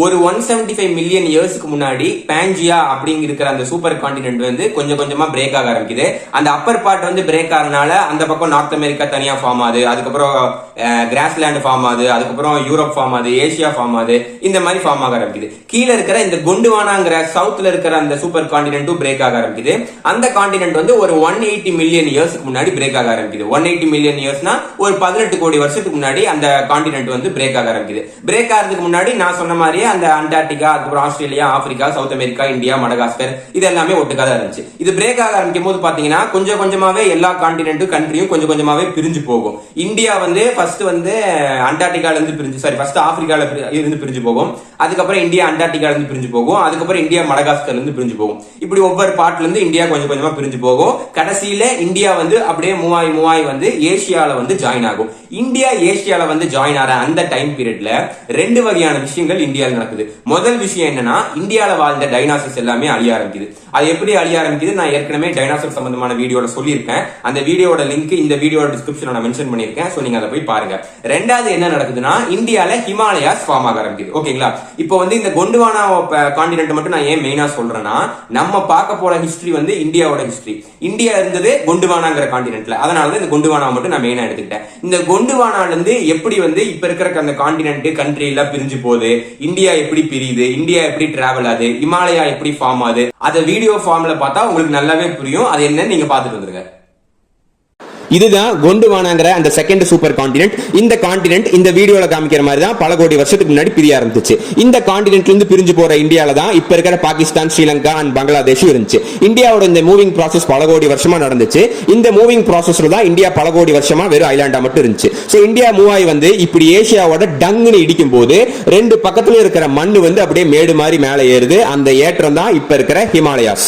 ஒரு 175 மில்லியன் இயர்ஸ்க்கு முன்னாடி பாஞ்சியா அப்படிங்கிற அந்த சூப்பர் கான்டினென்ட் வந்து கொஞ்சம் கொஞ்சமா பிரேக் ஆக ஆரம்பிக்குது. அந்த அப்பர் பார்ட் வந்து பிரேக் ஆகிறதுனால அந்த பக்கம் நார்த் அமெரிக்கா தனியா ஃபார்ம் ஆகுது, அதுக்கப்புறம் கிராஸ்லேண்ட் ஃபார்ம் ஆகுது, அதுக்கப்புறம் யூரோப் ஃபார்ம் ஆகுது, ஏசியா ஃபார்ம் ஆகுது, இந்த மாதிரி ஃபார்ம் ஆக ஆரம்பிக்குது. கீழே இருக்கிற இந்த கொண்டுவானாங்கிற சவுத்ல இருக்கிற அந்த சூப்பர் கான்டினென்ட்டும் பிரேக் ஆக ஆரம்பிக்குது. அந்த கான்டினென்ட் வந்து ஒரு 180 மில்லியன் இயர்ஸ்க்கு முன்னாடி பிரேக் ஆக ஆரம்பிக்குது. 180 மில்லியன் இயர்ஸ்னா ஒரு 18 கோடி வருஷத்துக்கு முன்னாடி அந்த கான்டினென்ட் வந்து பிரேக் ஆக ஆரம்பிக்குது. பிரேக் ஆகிறதுக்கு முன்னாடி நான் சொன்ன மாதிரி அந்த அண்டார்டிகா, அதுக்கப்புறம் Australia, Africa, south America, India, Madagascar இது எல்லாமே ஒட்டுக்காதான் இருந்துச்சு. இது பிரேக் ஆக ஆரம்பிக்கும் போது பாத்தீங்கன்னா கொஞ்சம் கொஞ்சமாவே எல்லா கான்டினென்ட்டும் கண்ட்ரியும் கொஞ்சம் கொஞ்சமாவே பிரிஞ்சு போகும். இந்தியா வந்து ஃபர்ஸ்ட் வந்து அண்டார்டிகால இருந்து பிரிஞ்சு ஃபர்ஸ்ட் ஆப்பிரிக்கால இருந்து பிரிஞ்சு போகும், அதுக்கப்புறம் இந்தியா அண்டார்டிகால இருந்து பிரிஞ்சு போகும், அதுக்கப்புறம் இந்தியா மடகாஸ்கர்ல இருந்து பிரிஞ்சு போகும். இப்படி ஒவ்வொரு பார்ட்ல இருந்து இந்தியா கொஞ்சம் கொஞ்சமா பிரிஞ்சு போகும். கடைசியில இந்தியா வந்து அப்படியே மூவாய் வந்து ஏசியால வந்து ஜாயின் ஆகும். இந்தியா ஏசியால வந்து ஜாயின் ஆற அந்த டைம் பீரியட்ல ரெண்டு வகையான விஷயங்கள் இந்தியாவில் நடக்குது. முதல் விஷயம் என்னன்னா, இந்தியால வாழ்ந்த டைனாசர்ஸ் எல்லாமே அழிய ஆரம்பிக்குது. அது எப்படி அழிய ஆரம்பிக்குது நான் ஏற்கனவே டைனாசர் சம்பந்தமான வீடியோல சொல்லியிருக்கேன். அந்த வீடியோட லிங்க் இந்த வீடியோட டிஸ்கிரிப்ஷன்ல நான் மென்ஷன் பண்ணிருக்கேன். சோ நீங்க அதை போய் பாருங்க. ரெண்டாவது என்ன நடக்குதுன்னா, இந்தியால ஹிமாலயாஸ் ஃபார்ம் ஆக ஆரம்பிக்குது. ஓகேங்களா? இப்போ வந்து இந்த கொண்டுவானா கான்டினென்ட் மட்டும் நான் ஏன் மெயினா சொல்றேன்னா, நம்ம பார்க்க போற ஹிஸ்டரி வந்து இந்தியாவோட ஹிஸ்டரி. இந்தியா இருந்தது கொண்டுவானாங்கிற கான்டினென்ட்ல, அதனால இந்த கொண்டுவானா மட்டும் நான் மெயினா எடுத்துக்கிட்டேன். இந்த கொண்டுவானால இருந்து எப்படி வந்து இப்ப இருக்கிற அந்த கான்டினென்ட் கண்ட்ரி எல்லாம் பிரிஞ்சு போகுது, இந்தியா எப்படி பிரியுது, இந்தியா எப்படி டிராவல் ஆகுது, இமாலயா எப்படி ஃபார்ம் ஆகுது, அதை வீடியோ ஃபார்ம்ல பார்த்தா உங்களுக்கு நல்லாவே புரியும். அது என்னன்னு நீங்க பாத்துட்டு வந்துருங்க. இதுதான் கொண்டுவானாங்கிற அந்த செகண்ட் சூப்பர் கான்டினென்ட். இந்த கான்டினென்ட் இந்த வீடியோல காமிக்கிற மாதிரி தான் பல கோடி வருஷத்துக்கு முன்னாடி பிரிய ஆரம்பிச்சு. இந்த கான்டினென்ட்ல இருந்து பிரிஞ்சு போற இந்தியால தான் இப்ப இருக்கிற பாகிஸ்தான், ஸ்ரீலங்கா அண்ட் பங்களாதேஷ் இருந்துச்சு. இந்தியாவோட இந்த மூவிங் ப்ராசஸ் பல கோடி வருஷமா நடந்துச்சு. இந்த மூவிங் ப்ராசஸ்ல தான் இந்தியா பல கோடி வருஷமா வெறும் ஐலாண்டா மட்டும் இருந்துச்சு. சோ இந்தியா மூவாய் வந்து இப்படி ஏசியாவோட டங்குன்னு இடிக்கும் போது ரெண்டு பக்கத்துல இருக்கிற மண்ணு வந்து அப்படியே மேடு மாதிரி மேலே ஏறுது. அந்த ஏற்றம் தான் இப்ப இருக்கிற ஹிமாலயாஸ்.